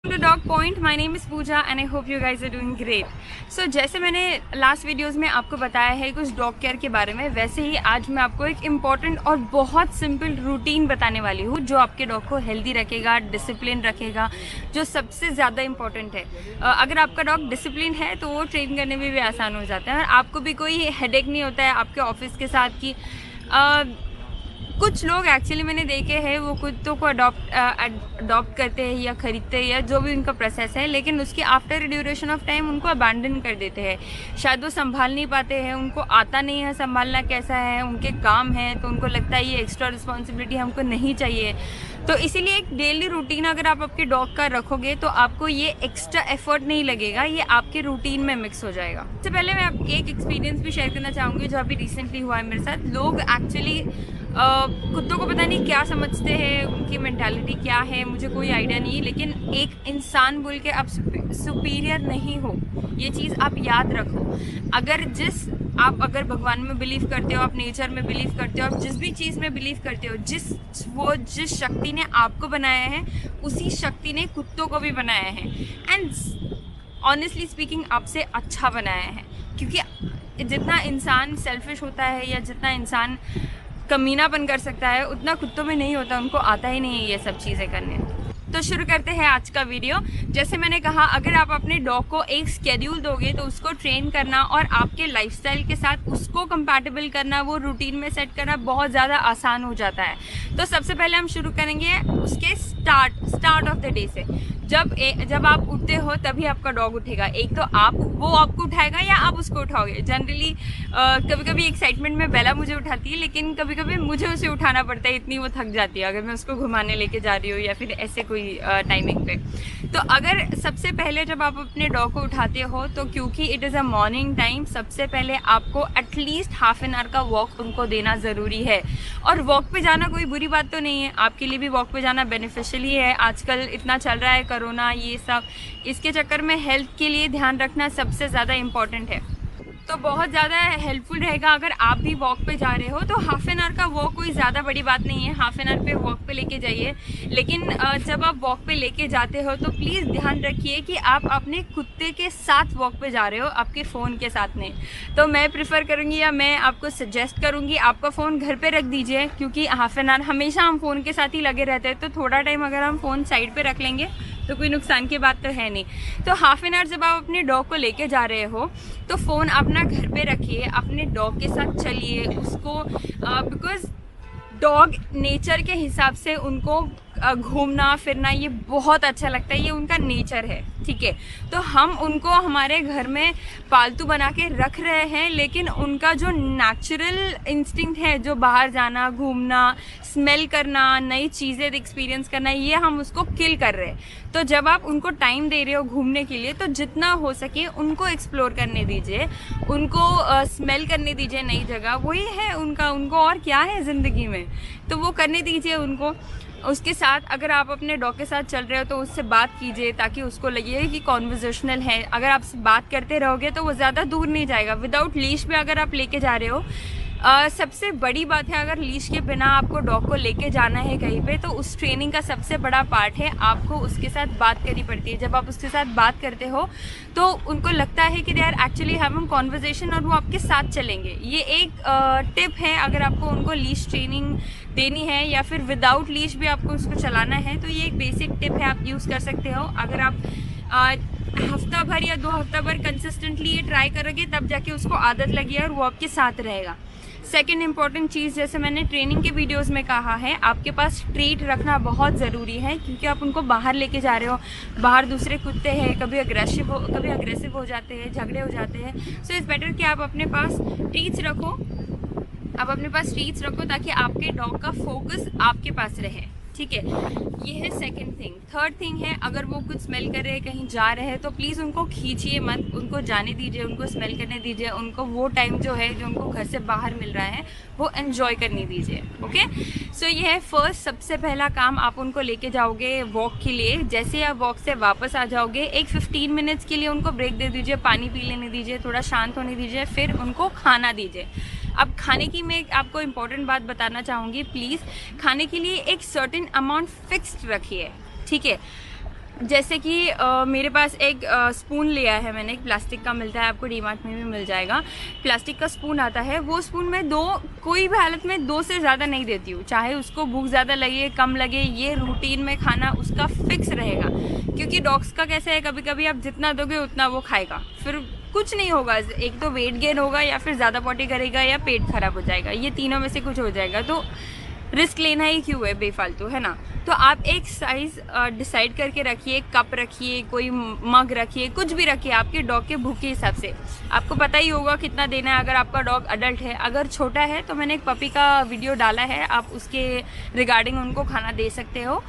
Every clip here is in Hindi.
To Dog Point, my name is Pooja and I hope you guys are doing great. So जैसे मैंने लास्ट वीडियोस में आपको बताया है कुछ डॉग केयर के बारे में, वैसे ही आज मैं आपको एक इम्पॉर्टेंट और बहुत सिंपल रूटीन बताने वाली हूँ जो आपके डॉग को हेल्दी रखेगा, डिसिप्लिन रखेगा, जो सबसे ज़्यादा इम्पॉर्टेंट है। अगर आपका डॉग डिसिप्लिन है तो वो ट्रेन करने में भी आसान हो जाता है और आपको भी कोई हेडेक नहीं होता है आपके ऑफिस के साथ कि कुछ लोग एक्चुअली मैंने देखे हैं वो कुत्तों को अडॉप्ट करते हैं या ख़रीदते हैं या जो भी उनका प्रोसेस है, लेकिन उसके आफ्टर ड्यूरेशन ऑफ टाइम उनको अबैंडन कर देते हैं। शायद वो संभाल नहीं पाते हैं, उनको आता नहीं है संभालना कैसा है, उनके काम है तो उनको लगता है ये एक्स्ट्रा रिस्पॉन्सिबिलिटी हमको नहीं चाहिए। तो इसीलिए एक डेली रूटीन अगर आप आपके डॉग का रखोगे तो आपको ये एक्स्ट्रा एफर्ट नहीं लगेगा, ये आपके रूटीन में मिक्स हो जाएगा। सबसे पहले मैं आपको एक एक्सपीरियंस भी शेयर करना चाहूँगी जो अभी रिसेंटली हुआ है मेरे साथ। लोग एक्चुअली कुत्तों को पता नहीं क्या समझते हैं, उनकी मेंटालिटी क्या है मुझे कोई आइडिया नहीं, लेकिन एक इंसान बोल के आप सुपीरियर नहीं हो, ये चीज़ आप याद रखो। अगर भगवान में बिलीव करते हो, आप नेचर में बिलीव करते हो, आप जिस भी चीज़ में बिलीव करते हो, जिस शक्ति ने आपको बनाया है उसी शक्ति ने कुत्तों को भी बनाया है एंड ऑनेस्टली स्पीकिंग आपसे अच्छा बनाया है। क्योंकि जितना इंसान सेल्फिश होता है या जितना इंसान कमीनापन कर सकता है उतना कुत्तों में नहीं होता, उनको आता ही नहीं है ये सब चीज़ें करने। तो शुरू करते हैं आज का वीडियो। जैसे मैंने कहा, अगर आप अपने डॉग को एक स्केड्यूल दोगे तो उसको ट्रेन करना और आपके लाइफस्टाइल के साथ उसको कंपैटिबल करना, वो रूटीन में सेट करना बहुत ज़्यादा आसान हो जाता है। तो सबसे पहले हम शुरू करेंगे उसके स्टार्ट ऑफ द डे से। जब आप उठते हो तभी आपका डॉग उठेगा। एक तो वो आपको उठाएगा या आप उसको उठाओगे। जनरली कभी कभी एक्साइटमेंट में बेला मुझे उठाती है, लेकिन कभी कभी मुझे उसे उठाना पड़ता है, इतनी वो थक जाती है अगर मैं उसको घुमाने लेके जा रही हूँ या फिर ऐसे कोई टाइमिंग पे। तो अगर सबसे पहले जब आप अपने डॉग को उठाते हो तो क्योंकि it is a morning time, सबसे पहले आपको एटलीस्ट हाफ एन आवर का वॉक उनको देना ज़रूरी है। और वॉक पे जाना कोई बुरी बात तो नहीं है, आपके लिए भी वॉक पे जाना बेनिफिशियल ही है। आजकल इतना चल रहा है कोरोना ये सब, इसके चक्कर में हेल्थ के लिए ध्यान रखना सबसे ज़्यादा इम्पॉर्टेंट है। तो बहुत ज़्यादा हेल्पफुल रहेगा अगर आप भी वॉक पे जा रहे हो तो हाफ एन आवर का वॉक कोई ज़्यादा बड़ी बात नहीं है, हाफ एन आवर पे वॉक पे लेके जाइए। लेकिन जब आप वॉक पे लेके जाते हो तो प्लीज़ ध्यान रखिए कि आप अपने कुत्ते के साथ वॉक पे जा रहे हो, आपके फ़ोन के साथ नहीं। तो मैं प्रेफर करूँगी या मैं आपको सजेस्ट करूँगी आपका फ़ोन घर पर रख दीजिए, क्योंकि हाफ एन आवर हमेशा हम फ़ोन के साथ ही लगे रहते हैं। तो थोड़ा टाइम अगर हम फ़ोन साइड पर रख लेंगे तो कोई नुकसान की बात तो है नहीं। तो हाफ एन आवर जब आप अपने डॉग को लेके जा रहे हो तो फ़ोन अपना घर पे रखिए, अपने डॉग के साथ चलिए उसको, बिकॉज डॉग नेचर के हिसाब से उनको घूमना फिरना ये बहुत अच्छा लगता है, ये उनका नेचर है, ठीक है। तो हम उनको हमारे घर में पालतू बना के रख रहे हैं, लेकिन उनका जो नेचुरल इंस्टिंक्ट है, जो बाहर जाना, घूमना, स्मेल करना, नई चीज़ें एक्सपीरियंस करना, ये हम उसको किल कर रहे हैं। तो जब आप उनको टाइम दे रहे हो घूमने के लिए तो जितना हो सके उनको एक्सप्लोर करने दीजिए, उनको स्मेल करने दीजिए नई जगह, वही है उनको और क्या है ज़िंदगी में, तो वो करने दीजिए उनको। उसके साथ अगर आप अपने डॉग के साथ चल रहे हो तो उससे बात कीजिए ताकि उसको लगे कि कॉन्वर्जेशनल है। अगर आप बात करते रहोगे तो वो ज़्यादा दूर नहीं जाएगा। विदाउट लीश भी अगर आप लेके जा रहे हो, सबसे बड़ी बात है अगर लीश के बिना आपको डॉग को लेके जाना है कहीं पे, तो उस ट्रेनिंग का सबसे बड़ा पार्ट है आपको उसके साथ बात करनी पड़ती है। जब आप उसके साथ बात करते हो तो उनको लगता है कि they are actually having conversation और वो आपके साथ चलेंगे। ये एक टिप है, अगर आपको उनको लीश ट्रेनिंग देनी है या फिर विदाउट लीश भी आपको उसको चलाना है तो ये एक बेसिक टिप है, आप यूज़ कर सकते हो। अगर आप हफ्ता भर या 2 हफ्ता भर कंसिस्टेंटली ये ट्राई करोगे तब जाके उसको आदत लगी है और वो आपके साथ रहेगा। सेकेंड इंपॉर्टेंट चीज़, जैसे मैंने ट्रेनिंग के वीडियोस में कहा है, आपके पास ट्रीट रखना बहुत ज़रूरी है, क्योंकि आप उनको बाहर लेके जा रहे हो, बाहर दूसरे कुत्ते हैं, कभी अग्रेसिव हो जाते हैं, झगड़े हो जाते हैं। सो इट्स बेटर कि आप अपने पास ट्रीट्स रखो ताकि आपके डॉग का फोकस आपके पास रहे, ठीक है। ये है सेकंड थिंग। थर्ड थिंग है, अगर वो कुछ स्मेल कर रहे हैं, कहीं जा रहे हैं, तो प्लीज़ उनको खींचिए मत, उनको जाने दीजिए, उनको स्मेल करने दीजिए, उनको वो टाइम जो है जो उनको घर से बाहर मिल रहा है वो एंजॉय करने दीजिए, ओके। सो ये है फर्स्ट, सबसे पहला काम। आप उनको लेके जाओगे वॉक के लिए, जैसे आप वॉक से वापस आ जाओगे एक 15 मिनट्स के लिए उनको ब्रेक दे दीजिए, पानी पी लेने दीजिए, थोड़ा शांत होने दीजिए, फिर उनको खाना दीजिए। अब खाने की मैं आपको इम्पॉर्टेंट बात बताना चाहूँगी, प्लीज़ खाने के लिए एक सर्टेन अमाउंट फिक्स्ड रखिए, ठीक है। जैसे कि मेरे पास एक स्पून लिया है मैंने, एक प्लास्टिक का मिलता है, आपको डीमार्ट में भी मिल जाएगा। प्लास्टिक का स्पून आता है, वो स्पून में कोई भी हालत में 2 से ज़्यादा नहीं देती हूँ, चाहे उसको भूख ज़्यादा लगे कम लगे, ये रूटीन में खाना उसका फिक्स रहेगा। क्योंकि डॉग्स का कैसे है, कभी कभी आप जितना दोगे उतना वो खाएगा, फिर कुछ नहीं होगा, एक तो वेट गेन होगा या फिर ज़्यादा पॉटी करेगा या पेट खराब हो जाएगा, ये तीनों में से कुछ हो जाएगा। तो रिस्क लेना ही क्यों है बेफालतू, है ना। तो आप एक साइज़ डिसाइड करके रखिए, कप रखिए, कोई मग रखिए, कुछ भी रखिए आपके डॉग के भूख के हिसाब से। आपको पता ही होगा कितना देना है अगर आपका डॉग अडल्ट है। अगर छोटा है तो मैंने एक पपी का वीडियो डाला है, आप उसके रिगार्डिंग उनको खाना दे सकते हो।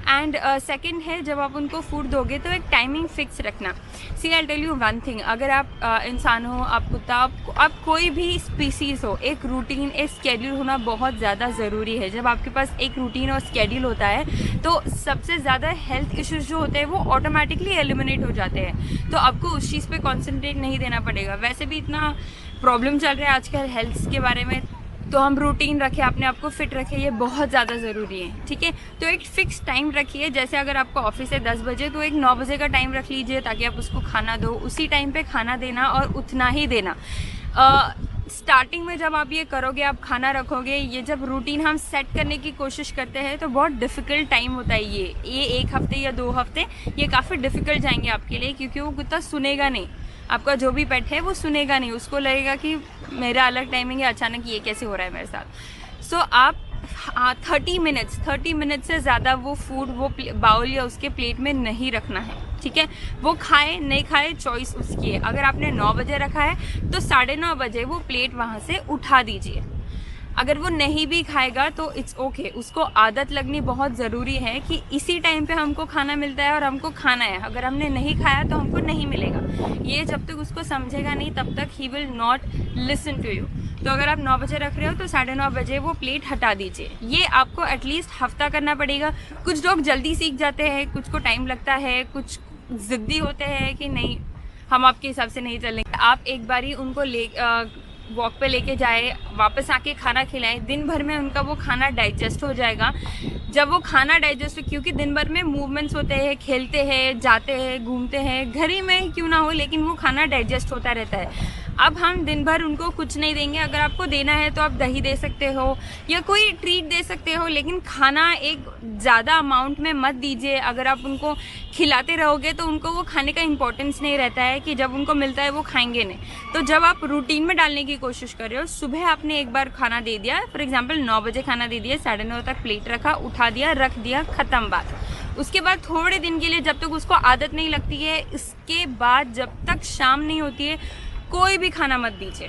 एंड सेकंड है, जब आप उनको फूड दोगे तो एक टाइमिंग फिक्स रखना। See I tell you one thing, अगर आप इंसान हो, आप कुत्ता, आप कोई भी स्पीसीज़ हो, एक रूटीन, एक स्केड्यूल होना बहुत ज़्यादा ज़रूरी है। जब आपके पास एक रूटीन और स्केड्यूल होता है तो सबसे ज़्यादा हेल्थ इश्यूज़ जो होते हैं वो ऑटोमेटिकली एलिमिनेट हो जाते हैं। तो आपको उस चीज़ पे कॉन्सेंट्रेट नहीं देना पड़ेगा। वैसे भी इतना प्रॉब्लम चल रहा है आजकल हेल्थ के बारे में, तो हम रूटीन रखें, अपने आप को फिट रखें, ये बहुत ज़्यादा ज़रूरी है, ठीक है। तो एक फ़िक्स टाइम रखिए, जैसे अगर आपका ऑफिस है 10 बजे तो एक 9 बजे का टाइम रख लीजिए ताकि आप उसको खाना दो, उसी टाइम पे खाना देना और उतना ही देना। स्टार्टिंग में जब आप ये करोगे, आप खाना रखोगे, ये जब रूटीन हम सेट करने की कोशिश करते हैं तो बहुत डिफ़िकल्ट टाइम होता है। ये 1 हफ्ते या 2 हफ्ते ये काफ़ी डिफ़िकल्ट जाएंगे आपके लिए, क्योंकि वो कुत्ता सुनेगा नहीं, आपका जो भी पेट है वो सुनेगा नहीं, उसको लगेगा कि मेरा अलग टाइमिंग है, अचानक ये कैसे हो रहा है मेरे साथ। सो आप 30 मिनट्स से ज़्यादा वो फूड वो बाउल या उसके प्लेट में नहीं रखना है, ठीक है। वो खाए नहीं खाए चॉइस उसकी है। अगर आपने 9 बजे रखा है तो 9:30 बजे वो प्लेट वहाँ से उठा दीजिए। अगर वो नहीं भी खाएगा तो इट्स ओके, उसको आदत लगनी बहुत ज़रूरी है कि इसी टाइम पे हमको खाना मिलता है और हमको खाना है। अगर हमने नहीं खाया तो हमको नहीं मिलेगा। ये जब तक उसको समझेगा नहीं तब तक he will not listen to you. तो अगर आप 9 बजे रख रहे हो तो 9:30 बजे वो प्लेट हटा दीजिए। ये आपको एटलीस्ट हफ्ता करना पड़ेगा। कुछ लोग जल्दी सीख जाते हैं, कुछ को टाइम लगता है, कुछ ज़िद्दी होते हैं कि नहीं हम आपके हिसाब से नहीं चलेंगे। आप एक बारी उनको वॉक पे लेके जाए, वापस आके खाना खिलाएं, दिन भर में उनका वो खाना डाइजेस्ट हो जाएगा। जब वो खाना डाइजेस्ट, क्योंकि दिन भर में मूवमेंट्स होते हैं, खेलते हैं, जाते हैं, घूमते हैं, घर ही में क्यों ना हो, लेकिन वो खाना डाइजेस्ट होता रहता है। अब हम दिन भर उनको कुछ नहीं देंगे। अगर आपको देना है तो आप दही दे सकते हो या कोई ट्रीट दे सकते हो, लेकिन खाना एक ज़्यादा अमाउंट में मत दीजिए। अगर आप उनको खिलाते रहोगे तो उनको वो खाने का इम्पोर्टेंस नहीं रहता है कि जब उनको मिलता है वो खाएंगे नहीं। तो जब आप रूटीन में डालने की कोशिश कर रहे हो, सुबह आपने एक बार खाना दे दिया, फॉर एग्जाम्पल 9 बजे खाना दे दिया, 9:30 तक प्लेट रखा, उठा दिया, रख दिया, ख़त्म बात। उसके बाद थोड़े दिन के लिए, जब तक उसको आदत नहीं लगती है, इसके बाद जब तक शाम नहीं होती है कोई भी खाना मत दीजिए।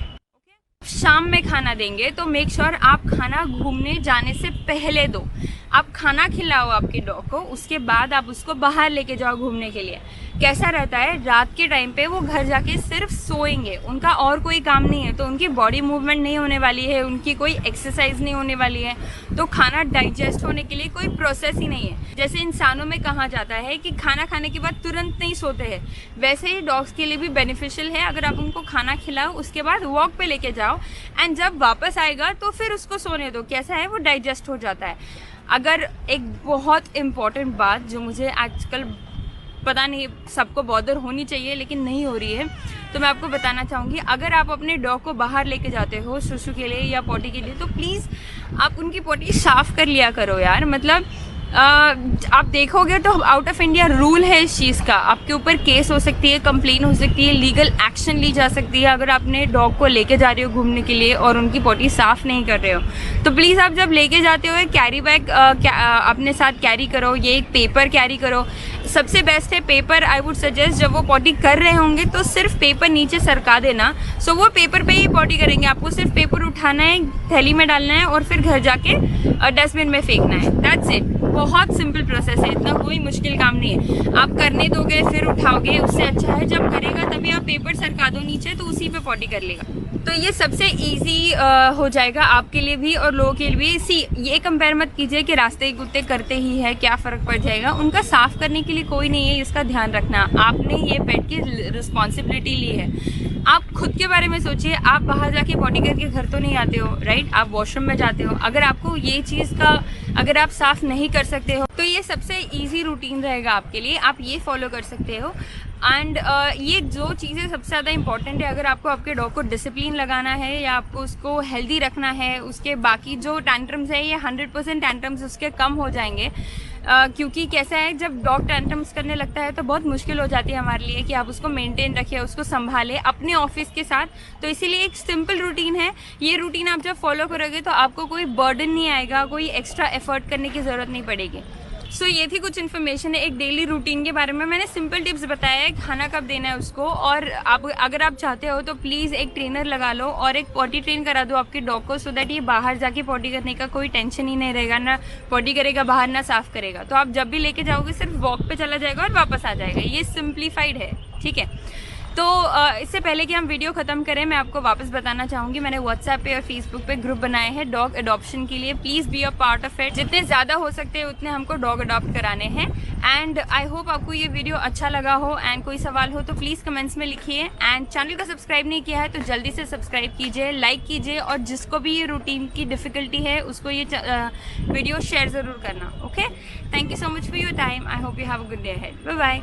शाम में खाना देंगे तो मेक श्योर आप खाना घूमने जाने से पहले दो। आप खाना खिलाओ आपके डॉग को, उसके बाद आप उसको बाहर लेके जाओ घूमने के लिए। कैसा रहता है, रात के टाइम पे वो घर जाके सिर्फ सोएंगे, उनका और कोई काम नहीं है, तो उनकी बॉडी मूवमेंट नहीं होने वाली है, उनकी कोई एक्सरसाइज नहीं होने वाली है, तो खाना डाइजेस्ट होने के लिए कोई प्रोसेस ही नहीं है। जैसे इंसानों में कहा जाता है कि खाना खाने के बाद तुरंत नहीं सोते हैं, वैसे ही डॉग्स के लिए भी बेनिफिशियल है। अगर आप उनको खाना खिलाओ, उसके बाद वॉक पे लेके जाओ, एंड जब वापस आएगा तो फिर उसको सोने दो। कैसा है, वो डाइजेस्ट हो जाता है। अगर एक बहुत इम्पॉर्टेंट बात जो मुझे आजकल पता नहीं सबको बॉदर होनी चाहिए लेकिन नहीं हो रही है, तो मैं आपको बताना चाहूँगी, अगर आप अपने डॉग को बाहर लेके जाते हो सुसु के लिए या पॉटी के लिए, तो प्लीज़ आप उनकी पॉटी साफ़ कर लिया करो यार। मतलब आप देखोगे तो आउट ऑफ इंडिया रूल है इस चीज़ का, आपके ऊपर केस हो सकती है, कंप्लेन हो सकती है, लीगल एक्शन ली जा सकती है अगर आपने डॉग को लेके जा रहे हो घूमने के लिए और उनकी पॉटी साफ़ नहीं कर रहे हो। तो प्लीज़ आप जब लेके जाते हो कैरी बैग अपने साथ कैरी करो, ये एक पेपर कैरी करो। सबसे बेस्ट है पेपर, आई वुड सजेस्ट जब वो पॉटी कर रहे होंगे तो सिर्फ पेपर नीचे सरका देना, सो वो पेपर पे ही पॉटी करेंगे। आपको सिर्फ पेपर उठाना है, थैली में डालना है और फिर घर जाके डस्टबिन में फेंकना है, दैट्स इट। बहुत सिंपल प्रोसेस है, इतना कोई मुश्किल काम नहीं है। आप करने दोगे फिर उठाओगे, उससे अच्छा है जब करेगा तभी आप पेपर सरका दो नीचे, तो उसी पे पॉटी कर लेगा। तो ये सबसे इजी हो जाएगा आपके लिए भी और लोगों के लिए भी। ये कंपेयर मत कीजिए कि रास्ते के कुत्ते करते ही है, क्या फ़र्क पड़ जाएगा। उनका साफ़ करने के लिए कोई नहीं है इसका ध्यान रखना। आपने ये पेट की रिस्पॉन्सिबिलिटी ली है। आप खुद के बारे में सोचिए, आप बाहर जाके पॉटी करके घर तो नहीं आते हो, राइट? आप वॉशरूम में जाते हो। अगर आपको ये चीज़ का अगर आप साफ नहीं कर सकते हो तो ये सबसे इजी रूटीन रहेगा आपके लिए, आप ये फॉलो कर सकते हो। एंड ये जो चीज़ें सबसे ज़्यादा इंपॉर्टेंट है, अगर आपको आपके डॉग को डिसिप्लिन लगाना है या आपको उसको हेल्दी रखना है, उसके बाकी जो टैंट्रम्स है ये 100% टैंट्रम्स उसके कम हो जाएंगे। क्योंकि कैसा है, जब डॉग टैंट्रम्स करने लगता है तो बहुत मुश्किल हो जाती है हमारे लिए कि आप उसको मेंटेन रखिए, उसको संभालें अपने ऑफिस के साथ। तो इसीलिए एक सिंपल रूटीन है, ये रूटीन आप जब फॉलो करोगे तो आपको कोई बर्डन नहीं आएगा, कोई एक्स्ट्रा एफर्ट करने की ज़रूरत नहीं पड़ेगी। सो ये थी कुछ इन्फॉर्मेशन है एक डेली रूटीन के बारे में। मैंने सिंपल टिप्स बताया है, खाना कब देना है उसको, और आप अगर आप चाहते हो तो प्लीज़ एक ट्रेनर लगा लो और एक पॉटी ट्रेन करा दो आपके डॉग को, सो दैट ये बाहर जाके पॉटी करने का कोई टेंशन ही नहीं रहेगा, ना पॉटी करेगा बाहर ना साफ करेगा। तो आप जब भी लेके जाओगे सिर्फ वॉक पे चला जाएगा और वापस आ जाएगा। ये सिंप्लीफाइड है, ठीक है? तो इससे पहले कि हम वीडियो ख़त्म करें, मैं आपको वापस बताना चाहूँगी, मैंने व्हाट्सएप पे और फेसबुक पे ग्रुप बनाए हैं डॉग अडॉप्शन के लिए। Please be a part of it. जितने ज़्यादा हो सकते हैं उतने हमको डॉग अडॉप्ट कराने हैं। एंड आई होप आपको ये वीडियो अच्छा लगा हो। एंड कोई सवाल हो तो प्लीज़ कमेंट्स में लिखिए। एंड चैनल को सब्सक्राइब नहीं किया है तो जल्दी से सब्सक्राइब कीजिए, लाइक कीजिए, और जिसको भी ये रूटीन की डिफ़िकल्टी है उसको ये वीडियो शेयर ज़रूर करना। Okay, thank you so much for your time. I hope you have a good day ahead. Bye bye.